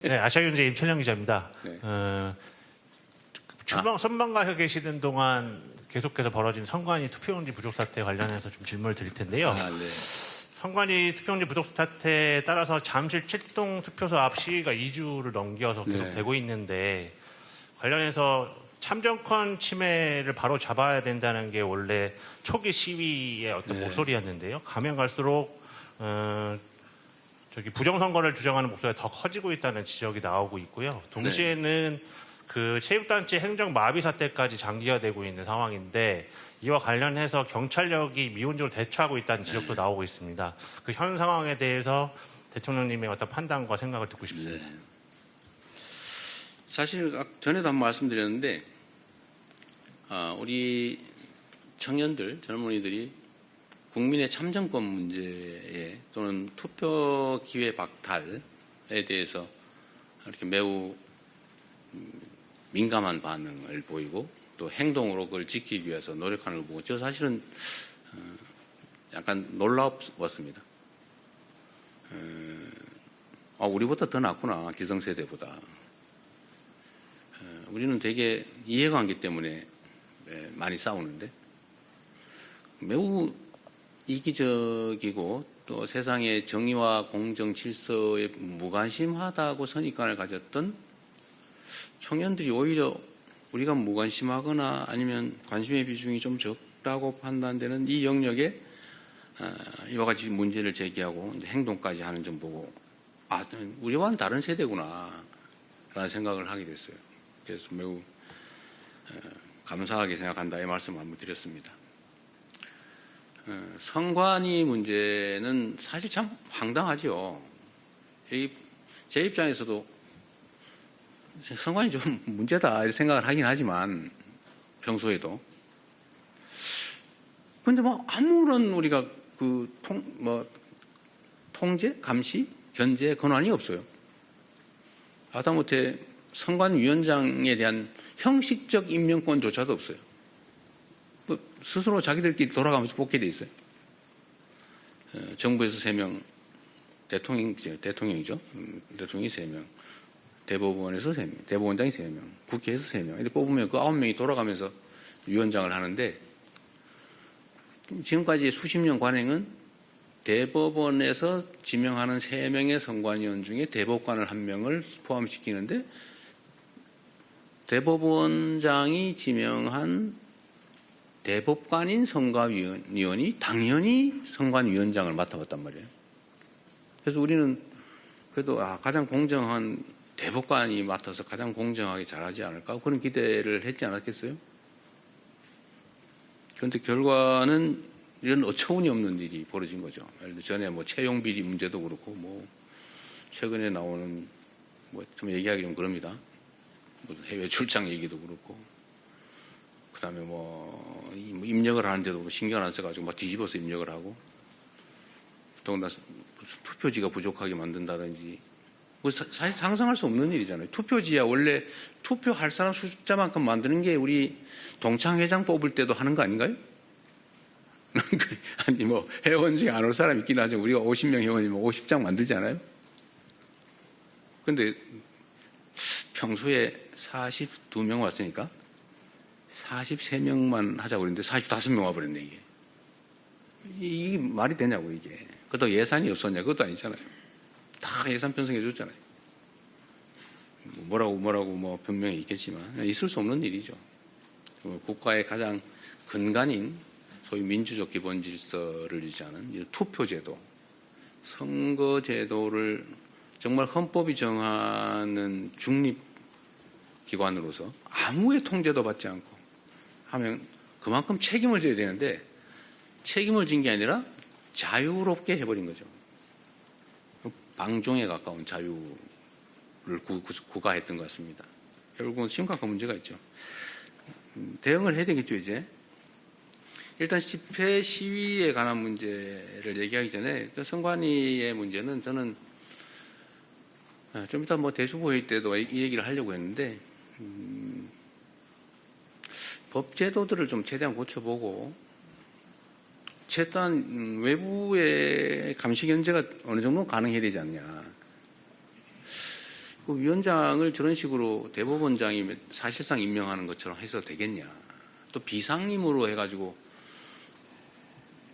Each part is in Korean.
네, 아시아경제 임철영 기자입니다. 네. 선방가에 계시는 동안 계속해서 벌어진 선관위 투표용지 부족 사태 관련해서 좀 질문을 드릴 텐데요. 네. 선관위 투표용지 부족 사태에 따라서 잠실 7동 투표소 앞 시위가 2주를 넘겨서 계속 네. 되고 있는데 관련해서 참정권 침해를 바로 잡아야 된다는 게 원래 초기 시위의 어떤 네. 목소리였는데요. 가면 갈수록 부정선거를 주장하는 목소리가 더 커지고 있다는 지적이 나오고 있고요. 동시에는 그 체육단체 행정 마비 사태까지 장기화되고 있는 상황인데 이와 관련해서 경찰력이 미온적으로 대처하고 있다는 지적도 나오고 있습니다. 그 현 상황에 대해서 대통령님의 어떤 판단과 생각을 듣고 싶습니다. 네. 사실 전에도 한번 말씀드렸는데 우리 청년들, 젊은이들이 국민의 참정권 문제에 또는 투표 기회 박탈에 대해서 이렇게 매우 민감한 반응을 보이고 또 행동으로 그걸 지키기 위해서 노력하는 걸 보고 저 사실은 약간 놀라웠습니다. 우리보다 더 낫구나, 기성세대보다. 우리는 되게 이해관계 때문에 많이 싸우는데 매우 이기적이고 또 세상의 정의와 공정 질서에 무관심하다고 선입관을 가졌던 청년들이 오히려 우리가 무관심하거나 아니면 관심의 비중이 좀 적다고 판단되는 이 영역에 이와 같이 문제를 제기하고 행동까지 하는 점 보고 우리와는 다른 세대구나 라는 생각을 하게 됐어요. 그래서 매우 감사하게 생각한다 이 말씀을 한번 드렸습니다. 선관위 문제는 사실 참 황당하죠. 제 입장에서도 선관위 좀 문제다 이렇게 생각을 하긴 하지만 평소에도 근데 아무런 우리가 통제, 감시, 견제 권한이 없어요. 하다못해 선관위원장에 대한 형식적 임명권조차도 없어요. 스스로 자기들끼리 돌아가면서 뽑게 돼 있어요. 정부에서 3명, 대통령이죠. 대통령이 3명, 대법원에서 3명, 대법원장이 3명, 국회에서 3명. 이렇게 뽑으면 그 9명이 돌아가면서 위원장을 하는데 지금까지 수십 년 관행은 대법원에서 지명하는 3명의 선관위원 중에 대법관을 1명을 포함시키는데 대법원장이 지명한 대법관인 선관위원이 당연히 선관위원장을 맡아왔단 말이에요. 그래서 우리는 그래도 가장 공정한 대법관이 맡아서 가장 공정하게 잘하지 않을까 그런 기대를 했지 않았겠어요? 그런데 결과는 이런 어처구니 없는 일이 벌어진 거죠. 예를 들어 전에 채용 비리 문제도 그렇고 최근에 나오는 좀 얘기하기 좀 그럽니다. 해외 출장 얘기도 그렇고 그다음에 입력을 하는데도 신경 안 써가지고 뒤집어서 입력을 하고 더군다나 투표지가 부족하게 만든다든지 사실 상상할 수 없는 일이잖아요. 투표지야 원래 투표할 사람 숫자만큼 만드는 게 우리 동창회장 뽑을 때도 하는 거 아닌가요? 아니 회원 중에 안 올 사람 있긴 하죠. 우리가 50명 회원이면 50장 만들잖아요. 그런데 평소에 42명 왔으니까 43명만 하자고 그랬는데 45명 와버렸네 이게. 이게 말이 되냐고 이게. 그것도 예산이 없었냐 그것도 아니잖아요. 다 예산 편성해 줬잖아요. 뭐라고 변명이 있겠지만 있을 수 없는 일이죠. 국가의 가장 근간인 소위 민주적 기본 질서를 유지하는 이 투표제도, 선거제도를 정말 헌법이 정하는 중립기관으로서 아무의 통제도 받지 않고 하면 그만큼 책임을 져야 되는데 책임을 진 게 아니라 자유롭게 해버린 거죠. 방종에 가까운 자유를 구가했던 것 같습니다. 결국은 심각한 문제가 있죠. 대응을 해야 되겠죠, 이제. 일단 집회 시위에 관한 문제를 얘기하기 전에 선관위의 문제는 저는 좀 이따 대수부 회의 때도 이 얘기를 하려고 했는데 법제도들을 좀 최대한 고쳐보고 최소한 외부의 감시 견제가 어느 정도 가능해야 되지 않냐. 그 위원장을 저런 식으로 대법원장이 사실상 임명하는 것처럼 해서 되겠냐. 또 비상임으로 해가지고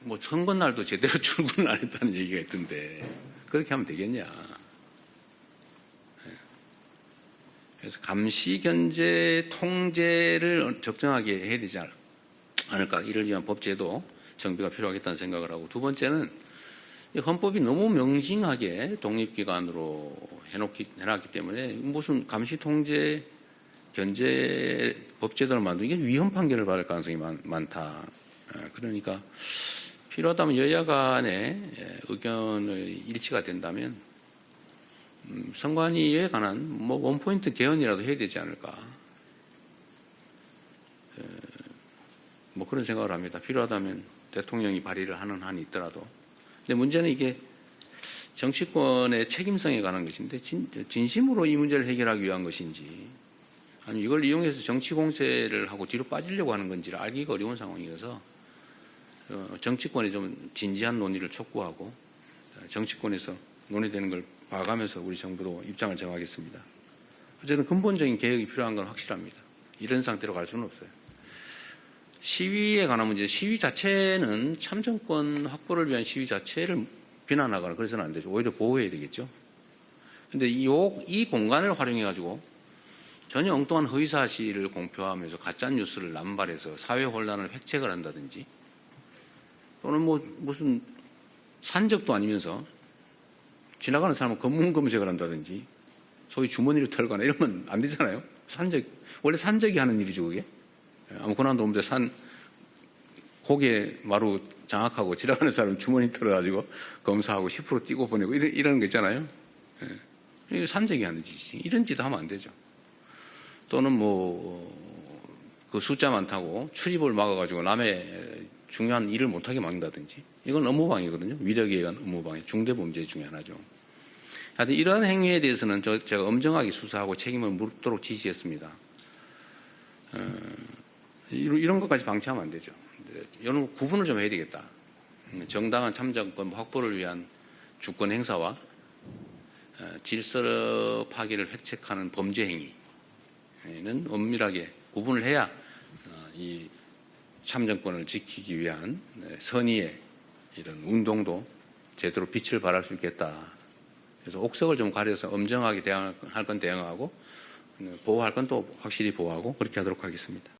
뭐 선거날도 제대로 출근을 안 했다는 얘기가 있던데 그렇게 하면 되겠냐. 그래서 감시, 견제, 통제를 적정하게 해야 되지 않을까. 이를 위한 법제도 정비가 필요하겠다는 생각을 하고, 두 번째는 헌법이 너무 명징하게 독립기관으로 해놨기 때문에 무슨 감시, 통제, 견제 법제도를 만들기 위헌 판결을 받을 가능성이 많다. 그러니까 필요하다면 여야 간의 의견의 일치가 된다면 선관위에 관한 뭐 원포인트 개헌이라도 해야 되지 않을까. 뭐 그런 생각을 합니다. 필요하다면 대통령이 발의를 하는 한이 있더라도. 근데 문제는 이게 정치권의 책임성에 관한 것인데 진심으로 이 문제를 해결하기 위한 것인지 아니 이걸 이용해서 정치 공세를 하고 뒤로 빠지려고 하는 건지를 알기가 어려운 상황이어서 정치권에 좀 진지한 논의를 촉구하고 정치권에서 논의되는 걸 봐가면서 우리 정부도 입장을 정하겠습니다. 어쨌든 근본적인 개혁이 필요한 건 확실합니다. 이런 상태로 갈 수는 없어요. 시위에 관한 문제, 시위 자체는 참정권 확보를 위한 시위 자체를 비난하거나 그래서는 안 되죠. 오히려 보호해야 되겠죠. 그런데 이 공간을 활용해가지고 전혀 엉뚱한 허위사실을 공표하면서 가짜뉴스를 남발해서 사회 혼란을 획책을 한다든지 또는 뭐 무슨 산적도 아니면서 지나가는 사람은 검문검색을 한다든지 소위 주머니를 털거나 이러면 안 되잖아요. 원래 산적이 하는 일이죠, 그게. 아무 고난도 없는데 고개 마루 장악하고 지나가는 사람 주머니 털어가지고 검사하고 10% 띄고 보내고 이런 거 있잖아요. 이게 산적이 하는 짓이지. 이런 짓 하면 안 되죠. 또는 그 숫자 많다고 출입을 막아가지고 남의 중요한 일을 못하게 막는다든지 이건 업무방해거든요. 위력에 의한 업무방해, 중대범죄 중에 하나죠. 하여튼 이러한 행위에 대해서는 제가 엄정하게 수사하고 책임을 묻도록 지시했습니다. 이런 것까지 방치하면 안 되죠. 이런 구분을 좀 해야 되겠다. 정당한 참정권 확보를 위한 주권 행사와 질서 파괴를 획책하는 범죄 행위는 엄밀하게 구분을 해야 이 참정권을 지키기 위한 선의의 이런 운동도 제대로 빛을 발할 수 있겠다. 그래서 옥석을 좀 가려서 엄정하게 대응할 건 대응하고 보호할 건 또 확실히 보호하고 그렇게 하도록 하겠습니다.